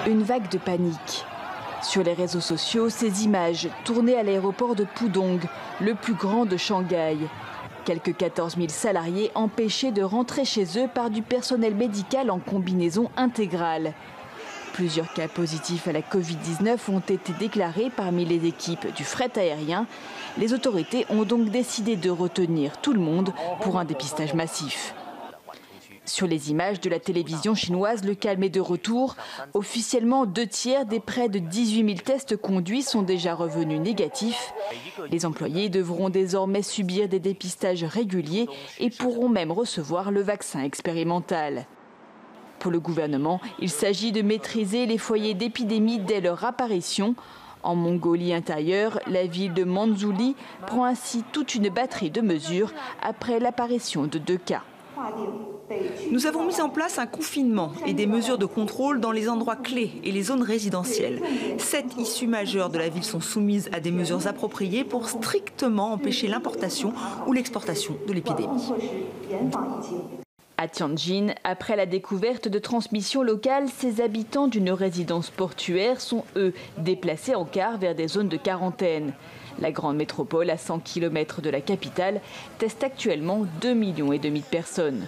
Une vague de panique. Sur les réseaux sociaux, ces images tournées à l'aéroport de Pudong, le plus grand de Shanghai. Quelques 14 000 salariés empêchés de rentrer chez eux par du personnel médical en combinaison intégrale. Plusieurs cas positifs à la Covid-19 ont été déclarés parmi les équipes du fret aérien. Les autorités ont donc décidé de retenir tout le monde pour un dépistage massif. Sur les images de la télévision chinoise, le calme est de retour. Officiellement, 2/3 des près de 18 000 tests conduits sont déjà revenus négatifs. Les employés devront désormais subir des dépistages réguliers et pourront même recevoir le vaccin expérimental. Pour le gouvernement, il s'agit de maîtriser les foyers d'épidémie dès leur apparition. En Mongolie intérieure, la ville de Manzhouli prend ainsi toute une batterie de mesures après l'apparition de 2 cas. Nous avons mis en place un confinement et des mesures de contrôle dans les endroits clés et les zones résidentielles. 7 issues majeures de la ville sont soumises à des mesures appropriées pour strictement empêcher l'importation ou l'exportation de l'épidémie. À Tianjin, après la découverte de transmission locale, ces habitants d'une résidence portuaire sont, eux, déplacés en car vers des zones de quarantaine. La grande métropole, à 100 km de la capitale, teste actuellement 2,5 millions de personnes.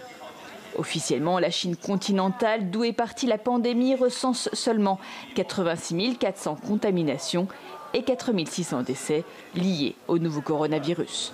Officiellement, la Chine continentale, d'où est partie la pandémie, recense seulement 86 400 contaminations et 4 600 décès liés au nouveau coronavirus.